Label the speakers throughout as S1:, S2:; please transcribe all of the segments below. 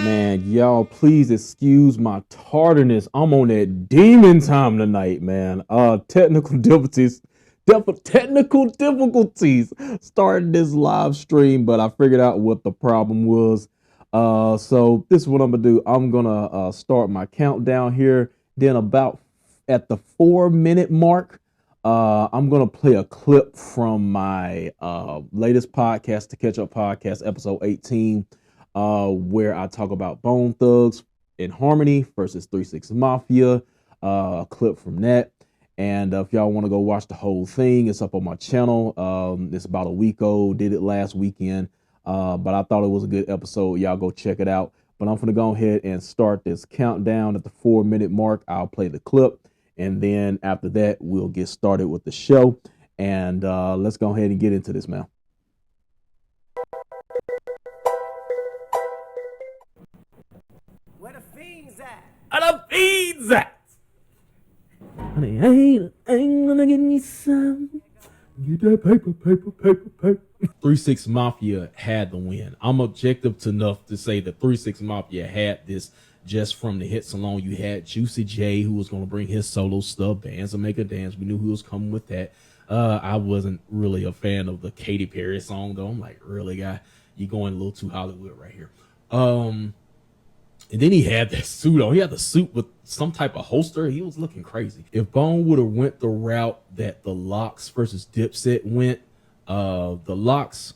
S1: Man, y'all, please excuse my tardiness. I'm on that demon time tonight, man. Technical difficulties starting this live stream, but I figured out what the problem was. So this is what I'm gonna do. I'm gonna start my countdown here. Then about at the 4 minute mark, I'm gonna play a clip from my latest podcast, the Catch Up Podcast, episode 18, where I talk about Bone Thugs in Harmony versus 3 6 Mafia. A clip from that. And if y'all want to go watch the whole thing, it's up on my channel. It's about a week old. Did it last weekend. But I thought it was a good episode. Y'all go check it out. But I'm going to go ahead and start this countdown at the 4 minute mark. I'll play the clip. And then after that, we'll get started with the show. And let's go ahead and get into this, man.
S2: Where the fiends at?
S1: Where the fiends at? Honey, I ain't gonna get me some. Get that paper. 3 6 Mafia had the win. I'm objective enough to say that 3 6 Mafia had this just from the hits alone. You had Juicy J, who was going to bring his solo stuff, Bands of Mecca Dance. We knew who was coming with that. I wasn't really a fan of the Katy Perry song, though. I'm like, really, guy? You going a little too Hollywood right here. And then he had that suit on. He had the suit with some type of holster. He was looking crazy. If Bone would have went the route that the Lox versus Dipset went, the Lox,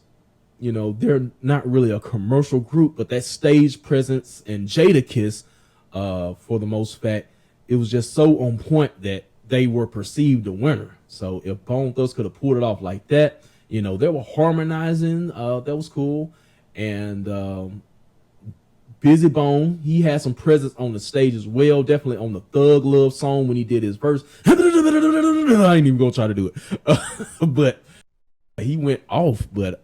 S1: you know, they're not really a commercial group, but that stage presence and Jadakiss, for the most fact, it was just so on point that they were perceived the winner. So if Bone Thugs could have pulled it off like that, you know, they were harmonizing. That was cool. And Busy Bone, he had some presence on the stage as well. Definitely on the Thug Love song when he did his verse. I ain't even gonna try to do it, but he went off. But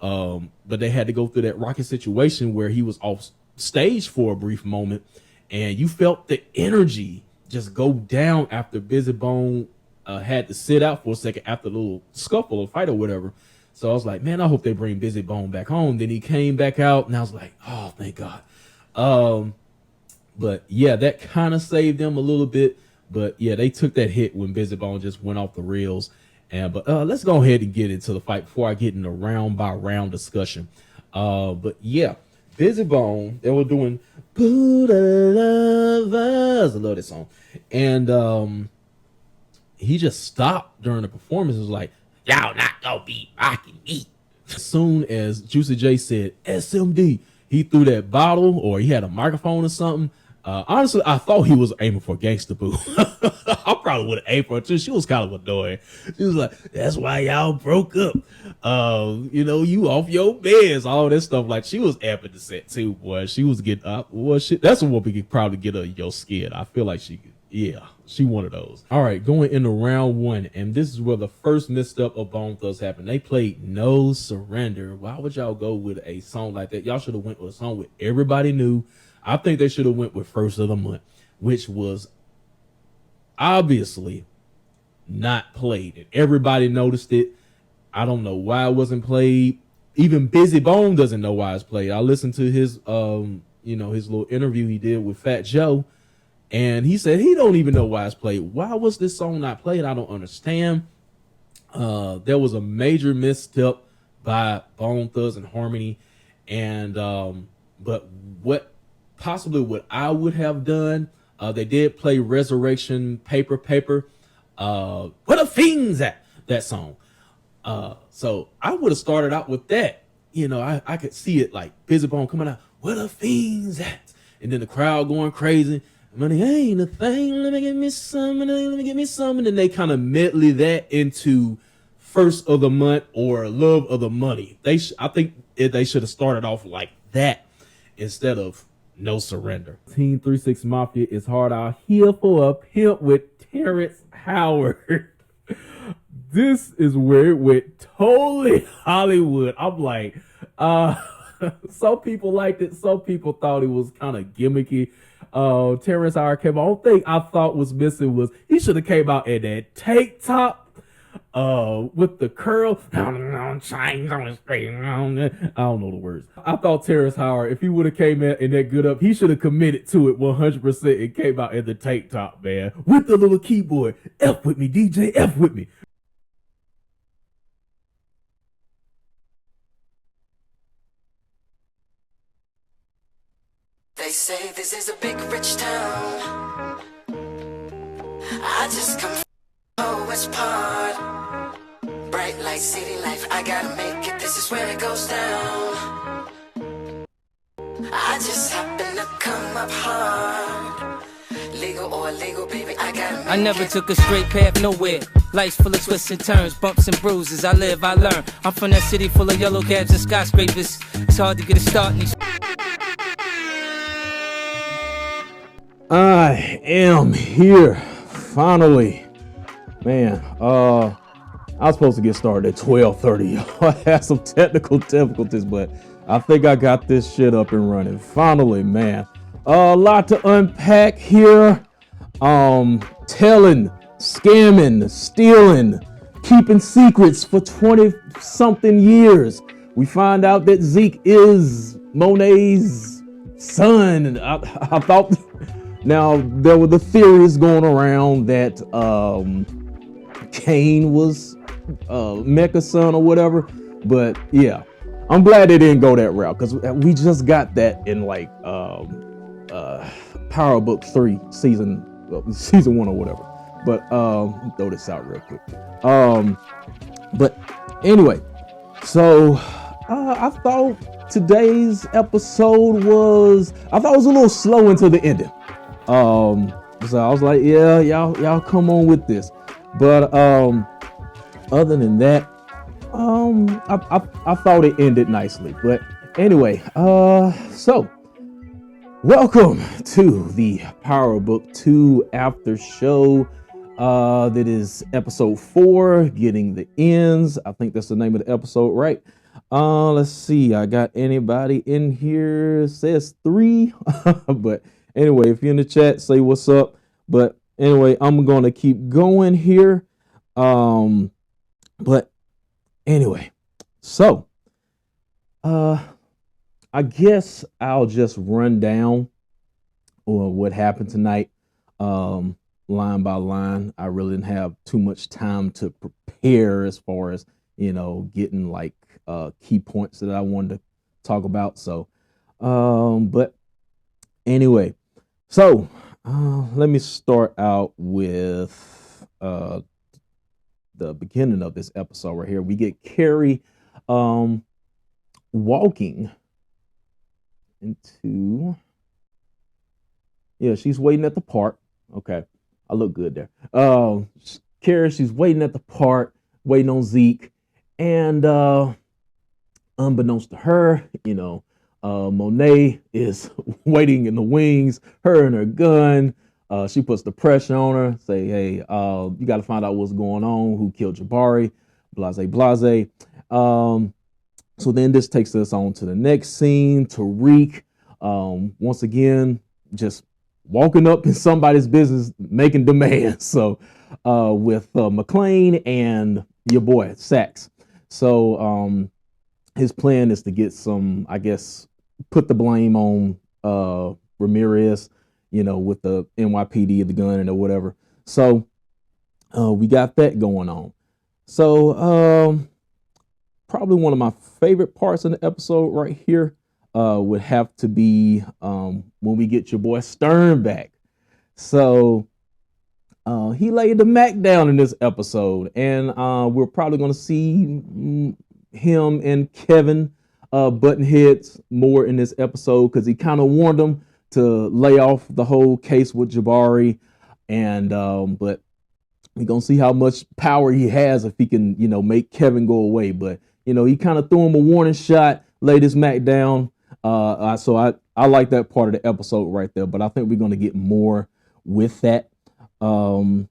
S1: they had to go through that rocky situation where he was off stage for a brief moment, and you felt the energy just go down after Busy Bone had to sit out for a second after the little scuffle or fight or whatever. So I was like, man, I hope they bring Busy Bone back home. Then he came back out, and I was like, oh, thank God. But yeah, that kind of saved them a little bit. But yeah, they took that hit when Busy Bone just went off the rails. But let's go ahead and get into the fight before I get into round by round discussion. But yeah, Busy Bone, they were doing Buddha Lovers. I love this song. And he just stopped during the performance. It was like, y'all not gonna be rocking me. As soon as Juicy J said SMD, he threw that bottle, or he had a microphone or something. Honestly, I thought he was aiming for Gangsta Boo. I probably would have aimed for her too. She was kind of annoying. She was like, that's why y'all broke up. You know, you off your beds, all this stuff. Like, she was amping the set too, boy. She was getting shit. That's what we could probably get her your skin. I feel like she could. Yeah, she one of those. All right, going into round one, and this is where the first misstep of Bone Thugs happened. They played No Surrender. Why would y'all go with a song like that? Y'all should have went with a song with everybody knew. I think they should have went with First of the Month, which was obviously not played, and everybody noticed it. I don't know why it wasn't played. Even Busy Bone doesn't know why it's played. I listened to his his little interview he did with Fat Joe. And he said he don't even know why it's played. Why was this song not played? I don't understand. There was a major misstep by Bone Thugs and Harmony. And but what I would have done, they did play Resurrection Paper. Where the fiends at? That song. So I would have started out with that. You know, I could see it like Busy Bone coming out, where the fiends at? And then the crowd going crazy. Money ain't a thing. Let me get me some. Let me get me some. And then they kind of medley that into First of the Month or Love of the Money. I think they should have started off like that instead of No Surrender. Team 3 6 Mafia is hard out here for a pimp with Terrence Howard. This is where it went totally Hollywood. I'm like, some people liked it. Some people thought it was kind of gimmicky. Terrence Howard came out. Only thing I thought was missing was he should have came out in that tank top. with the curl. I don't know the words. I thought Terrence Howard, if he would have came in that good up, he should have committed to it 100% and came out in the tank top, man, with the little keyboard. F with me, DJ, F with me.
S2: They say this is a big rich town. I just come from West Part. Bright light, city life, I gotta make it. This is where it goes down. I just happen to come up hard. Legal or illegal, baby, I gotta make it.
S3: I never took a straight path nowhere. Life's full of twists and turns, bumps and bruises. I live, I learn. I'm from that city full of yellow cabs and skyscrapers. It's hard to get a start in these.
S1: I am here, finally. Man, I was supposed to get started at 12:30. I had some technical difficulties, but I think I got this shit up and running. Finally, man. A lot to unpack here. Telling, scamming, stealing, keeping secrets for 20-something years. We find out that Zeke is Monet's son. I thought... Now, there were the theories going around that Cain was Mecca's son or whatever. But yeah, I'm glad they didn't go that route, because we just got that in like Power Book 3 season 1 or whatever. But throw this out real quick. But anyway, so I thought today's episode was a little slow into the ending. So I was like, yeah, y'all come on with this. But other than that, I thought it ended nicely. But anyway, so welcome to the Power Book 2 After Show. That is episode 4, Getting the Ends. I think that's the name of the episode, right? Let's see. I got anybody in here? It says 3, but anyway, if you're in the chat, say what's up. But anyway, I'm going to keep going here. But anyway, so I guess I'll just run down what happened tonight, line by line. I really didn't have too much time to prepare as far as, getting like key points that I wanted to talk about. So, but anyway. So, let me start out with the beginning of this episode right here. We get Carrie walking into... Yeah, she's waiting at the park. Okay, I look good there. Carrie, she's waiting at the park, waiting on Zeke. And unbeknownst to her, Monet is waiting in the wings, her and her gun. She puts the pressure on her, say, hey, you got to find out what's going on, who killed Jabari, blase. So then this takes us on to the next scene. Tariq, once again, just walking up in somebody's business, making demands. So with McLean and your boy, Sax. So his plan is to get some, I guess, put the blame on Ramirez, with the NYPD, the gun and whatever. So we got that going on. So probably one of my favorite parts in the episode right here would have to be when we get your boy Stern back. So he laid the Mac down in this episode, and we're probably going to see him and Kevin button heads more in this episode, because he kind of warned them to lay off the whole case with Jabari. And but we're gonna see how much power he has if he can, make Kevin go away. But he kind of threw him a warning shot, laid his Mac down. So I like that part of the episode right there. But I think we're gonna get more with that. Then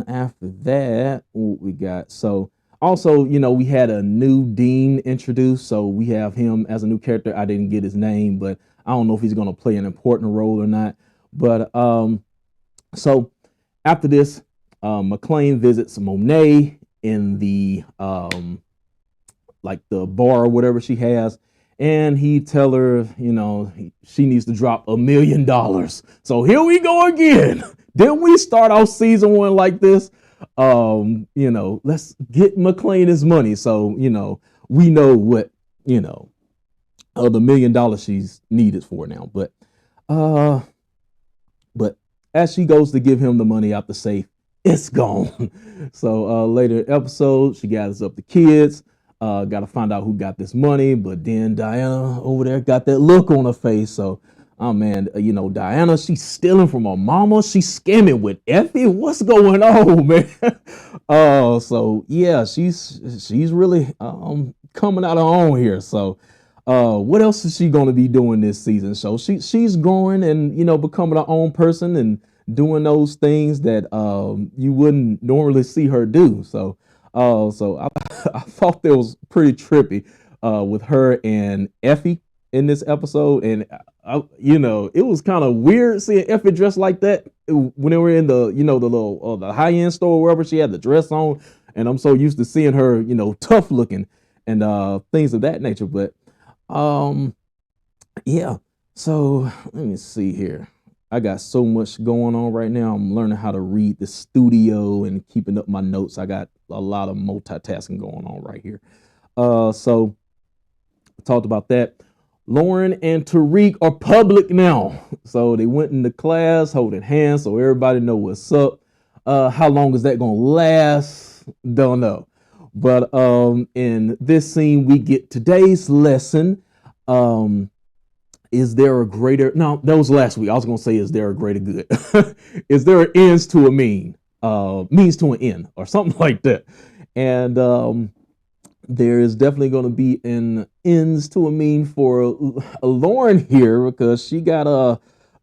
S1: after that, what we got? So also, we had a new Dean introduced. So we have him as a new character. I didn't get his name, but I don't know if he's going to play an important role or not. But so after this, McClane visits Monet in the like the bar or whatever she has, and he tell her, she needs to drop $1 million. So here we go again. Didn't we start off season 1 like this? Let's get McClane his money. So, we know what, the $1 million she's needed for now. But as she goes to give him the money out the safe, it's gone. So later in the episode, she gathers up the kids. Got to find out who got this money, but then Diana over there got that look on her face. So, oh man, Diana, she's stealing from her mama. She's scamming with Effie. What's going on, man? So yeah, she's really coming out her own here. So, what else is she going to be doing this season? So she's growing and becoming her own person and doing those things that you wouldn't normally see her do. So I thought that was pretty trippy with her and Effie in this episode, and it was kind of weird seeing Effie dressed like that when they were in the the little the high end store wherever she had the dress on, and I'm so used to seeing her tough looking and things of that nature. But yeah, so let me see here. I got so much going on right now. I'm learning how to read the studio and keeping up my notes. I got a lot of multitasking going on right here. So I talked about that. Lauren and Tariq are public now. So they went into class holding hands so everybody know what's up. How long is that going to last? Don't know. But in this scene, we get today's lesson. Is there a greater, no, that was last week. I was going to say, is there a greater good? Is there an ends to a means to an end or something like that? And there is definitely going to be an ends to a mean for Lauren here because she got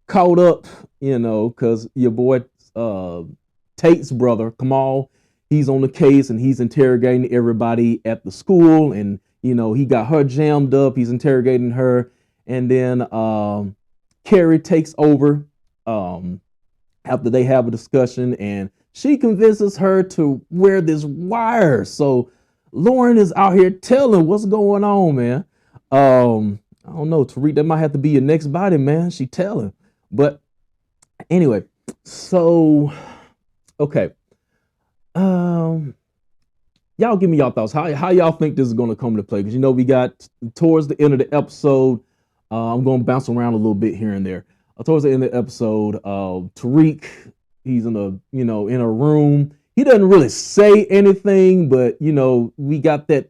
S1: caught up, because your boy Tate's brother, Kamal, he's on the case and he's interrogating everybody at the school. And, he got her jammed up. He's interrogating her. And then Carrie takes over after they have a discussion, and she convinces her to wear this wire. So Lauren is out here telling what's going on, man. I don't know, Tariq, that might have to be your next body, man. She telling. But anyway, so okay. Y'all give me y'all thoughts. How y'all think this is going to come to play? Because we got towards the end of the episode. I'm going to bounce around a little bit here and there. Towards the end of the episode, Tariq, he's in a room. He doesn't really say anything, but we got that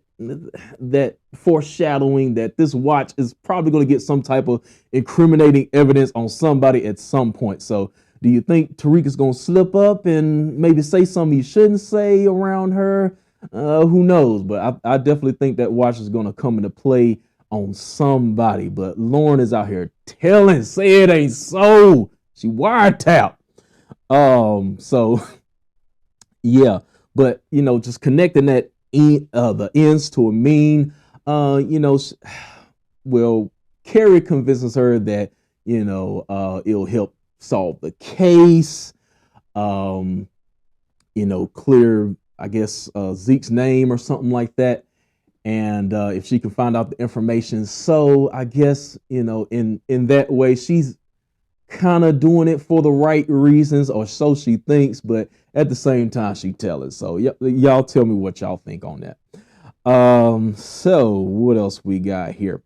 S1: foreshadowing that this watch is probably going to get some type of incriminating evidence on somebody at some point. So, do you think Tariq is going to slip up and maybe say something he shouldn't say around her? Who knows? But I definitely think that watch is going to come into play on somebody. But Lauren is out here say it ain't so. She wiretapped. So yeah, but just connecting that the ends to a mean. Well, Carrie convinces her that it'll help solve the case. Clear, I guess, Zeke's name or something like that. And if she can find out the information, so I guess in that way she's kind of doing it for the right reasons, or so she thinks. But at the same time, she tell it. So y'all tell me what y'all think on that. So what else we got here?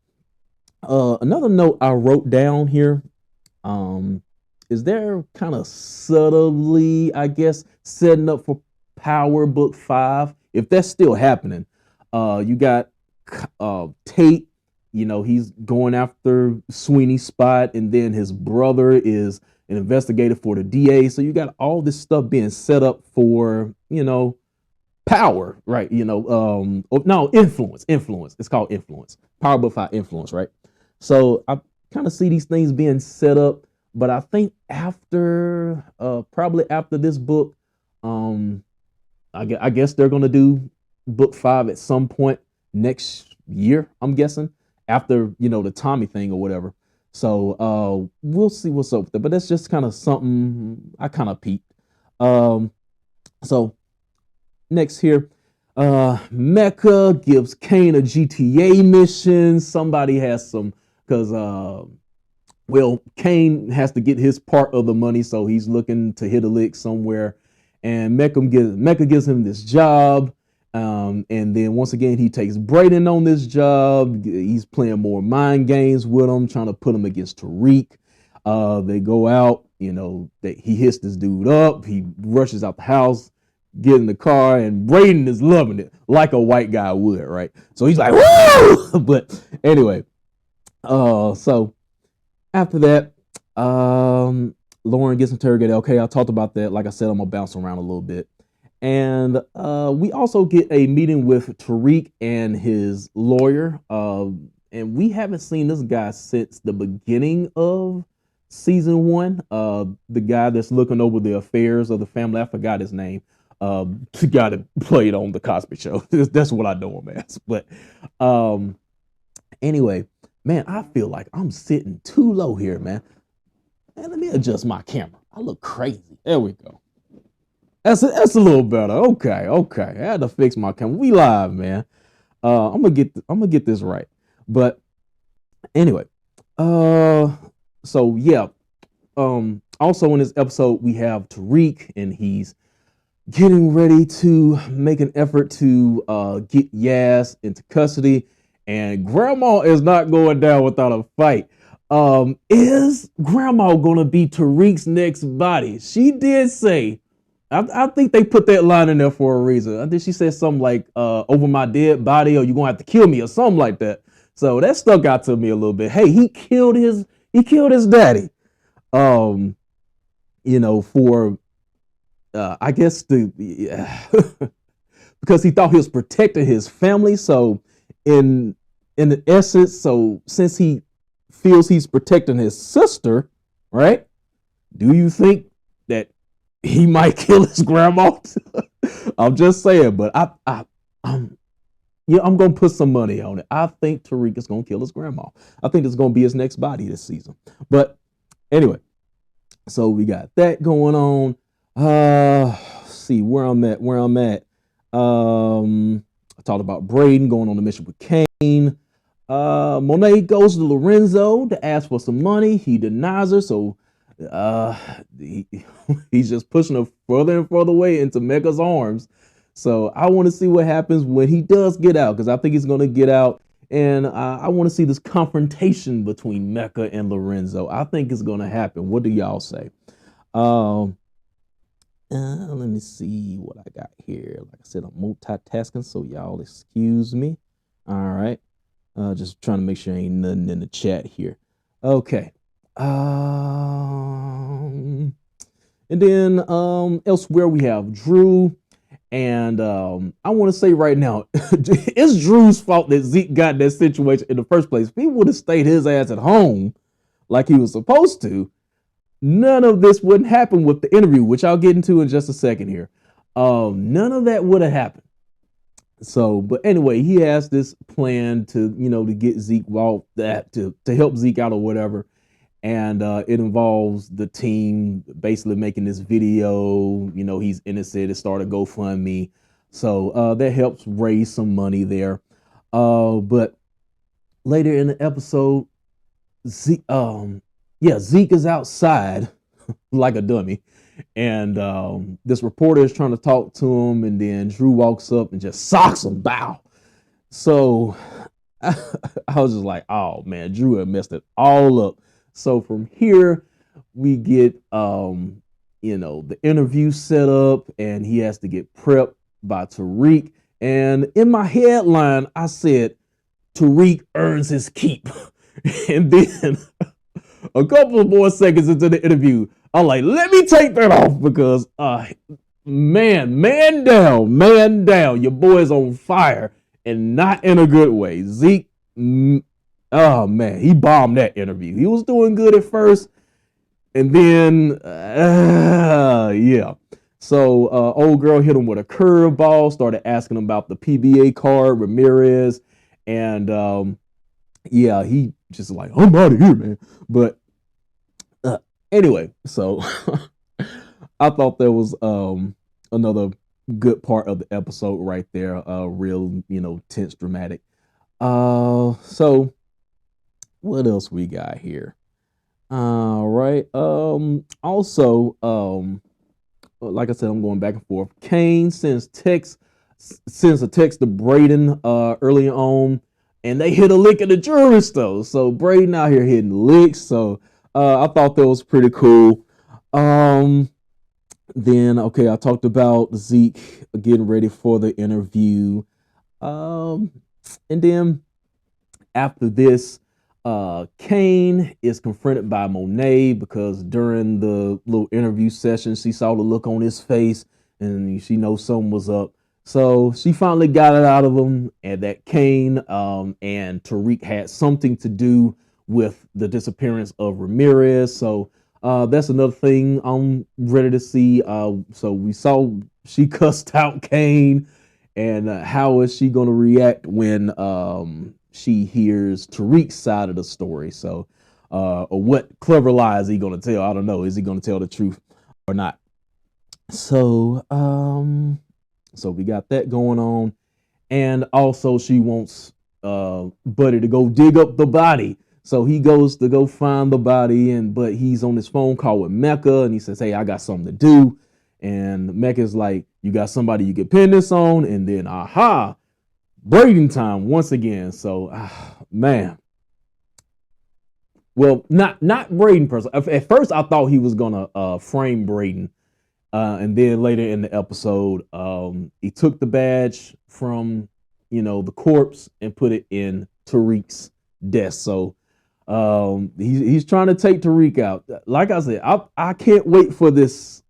S1: Another note I wrote down here. Is there kind of subtly, I guess, setting up for Power Book 5, if that's still happening? You got Tate, he's going after Sweeney's spot, and then his brother is an investigator for the DA. So you got all this stuff being set up for, power, right? No, influence. It's called influence. Power Book 5 influence, right? So I kind of see these things being set up, but I think probably after this book, I guess they're gonna do book 5 at some point next year, I'm guessing, after the Tommy thing or whatever. So we'll see what's up with it, but that's just kind of something I kind of peeped. So next here, Mecca gives Kane a GTA mission. Somebody has some, because well, Kane has to get his part of the money, so he's looking to hit a lick somewhere. And Mecca gives him this job. And then once again, he takes Brayden on this job. He's playing more mind games with him, trying to put him against Tariq. They go out, he hits this dude up. He rushes out the house, get in the car, and Brayden is loving it like a white guy would, right? So he's like, woo! But anyway, so after that, Lauren gets interrogated. Okay, I talked about that. Like I said, I'm gonna bounce around a little bit. And we also get a meeting with Tariq and his lawyer. And we haven't seen this guy since the beginning of season 1. The guy that's looking over the affairs of the family. I forgot his name. The guy that played on the Cosby Show. That's what I know him as. But anyway, man, I feel like I'm sitting too low here, man. Man, let me adjust my camera. I look crazy. There we go. That's a little better. Okay. I had to fix my camera. We live, man. I'm gonna get this right. But anyway, so yeah. Also in this episode we have Tariq, and he's getting ready to make an effort to get Yas into custody, and Grandma is not going down without a fight. Is Grandma gonna be Tariq's next body? She did say, I think they put that line in there for a reason. I think she said something like, over my dead body, or you're gonna have to kill me, or something like that. So that stuck out to me a little bit. Hey, he killed his daddy. For I guess because he thought he was protecting his family. So in the essence, so since he feels he's protecting his sister, right? Do you think that he might kill his grandma? I'm just saying, but I'm gonna put some money on it. I think Tariq is gonna kill his grandma. I think it's gonna be his next body this season. But anyway, so we got that going on. See where I'm at. I talked about Brayden going on a mission with Kane. Monet goes to Lorenzo to ask for some money. He denies her, so he's just pushing her further and further away into Mecca's arms. So I want to see what happens when he does get out, because I think he's going to get out, and I want to see this confrontation between Mecca and Lorenzo. I think it's going to happen. What do y'all say? Let me see what I got here. Like I said, I'm multitasking, so y'all excuse me. All right. Just trying to make sure ain't nothing in the chat here. Okay. And then elsewhere we have Drew. And I want to say right now, it's Drew's fault that Zeke got in that situation in the first place. If he would have stayed his ass at home like he was supposed to, none of this wouldn't happen with the interview, which I'll get into in just a second here. None of that would have happened. So, but anyway, he has this plan to get Zeke to help Zeke out or whatever. And it involves the team basically making this video. He's innocent. It started GoFundMe. So that helps raise some money there. But later in the episode, Zeke is outside like a dummy. And this reporter is trying to talk to him. And then Drew walks up and just socks him. Bow. So I was just like, oh, man, Drew had messed it all up. So from here, we get, the interview set up, and he has to get prepped by Tariq. And in my headline, I said, Tariq earns his keep. And then a couple of more seconds into the interview, I'm like, let me take that off, because, man down. Your boy's on fire, and not in a good way. Zeke, oh man, he bombed that interview. He was doing good at first, and then yeah. So old girl hit him with a curveball, started asking him about the PBA card, Ramirez, and he just like, I'm out of here, man. But anyway, so I thought there was another good part of the episode right there. Real, tense, dramatic. So what else we got here? All right. Also, like I said, I'm going back and forth. Kane sends a text to Braden early on, and they hit a lick at the jury stuff. So Braden out here hitting licks. So I thought that was pretty cool. Then I talked about Zeke getting ready for the interview. And then after this, Kane is confronted by Monet because during the little interview session, she saw the look on his face and she knows something was up. So she finally got it out of him, and that Kane and Tariq had something to do with the disappearance of Ramirez. So that's another thing I'm ready to see. So we saw she cussed out Kane, and how is she going to react when she hears Tariq's side of the story? So, or what clever lie is he going to tell? I don't know. Is he going to tell the truth or not? So, so we got that going on, and also she wants Buddy to go dig up the body. So he goes to go find the body, but he's on this phone call with Mecca, and he says, "Hey, I got something to do." And Mecca's like, "You got somebody you can pin this on?" And then, Braden time once again. So, man. Well, not Braden person. At first, I thought he was gonna frame Braden, and then later in the episode, he took the badge from the corpse and put it in Tariq's desk. So he's trying to take Tariq out. Like I said, I can't wait for this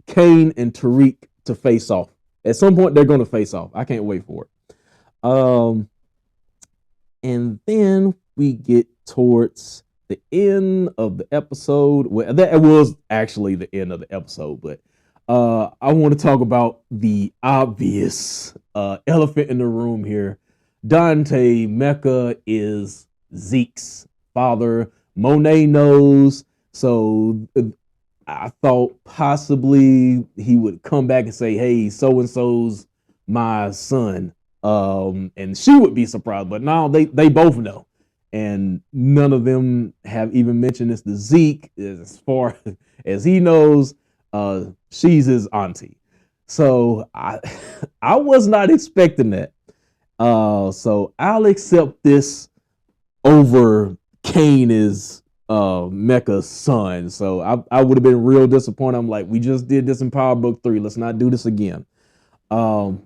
S1: Kane and Tariq to face off. At some point, they're going to face off. I can't wait for it. And then we get towards the end of the episode. Well, that was actually the end of the episode, but I want to talk about the obvious elephant in the room here. Dante, Mecca, is Zeke's father. Monet knows, so I thought possibly he would come back and say, "Hey, so-and-so's my son." And she would be surprised, but now they both know. And none of them have even mentioned this to Zeke. As far as he knows, she's his auntie. So I was not expecting that. So I'll accept this over Kane is Mecca's son. So I would have been real disappointed. I'm like, we just did this in Power Book 3. Let's not do this again. So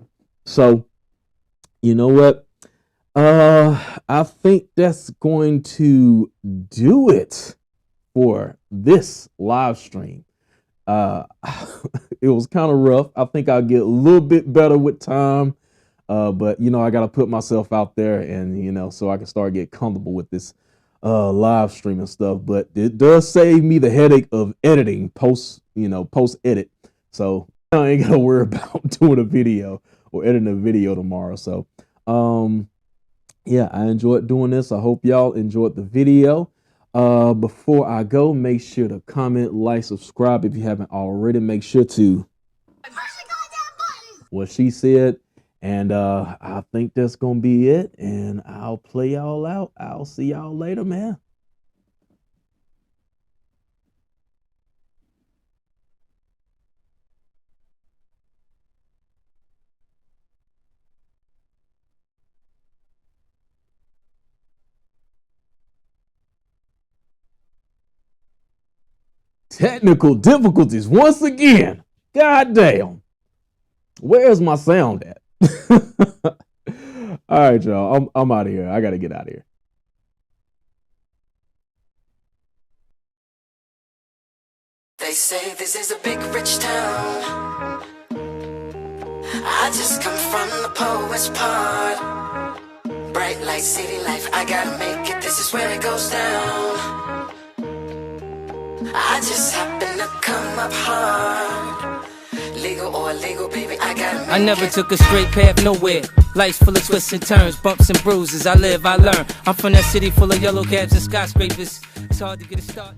S1: you know what? I think that's going to do it for this live stream. It was kind of rough. I think I'll get a little bit better with time. But I got to put myself out there and, so I can start getting comfortable with this live streaming stuff. But it does save me the headache of editing post edit. So I ain't got to worry about doing a video or editing a video tomorrow. So, yeah, I enjoyed doing this. I hope y'all enjoyed the video. Before I go, make sure to comment, like, subscribe if you haven't already. Make sure to what she said. And I think that's going to be it. And I'll play y'all out. I'll see y'all later, man. Technical difficulties once again. God damn. Where's my sound at? All right, y'all. I'm out of here. I gotta get out of here.
S2: They say this is a big rich town. I just come from the poet's part. Bright light, city life, I gotta make it. This is where it goes down. I just happen to come up hard. Legal or illegal, baby, I gotta make it.
S3: I never took a straight path nowhere. Life's full of twists and turns, bumps and bruises. I live, I learn. I'm from that city full of yellow cabs and skyscrapers. It's hard to get a start.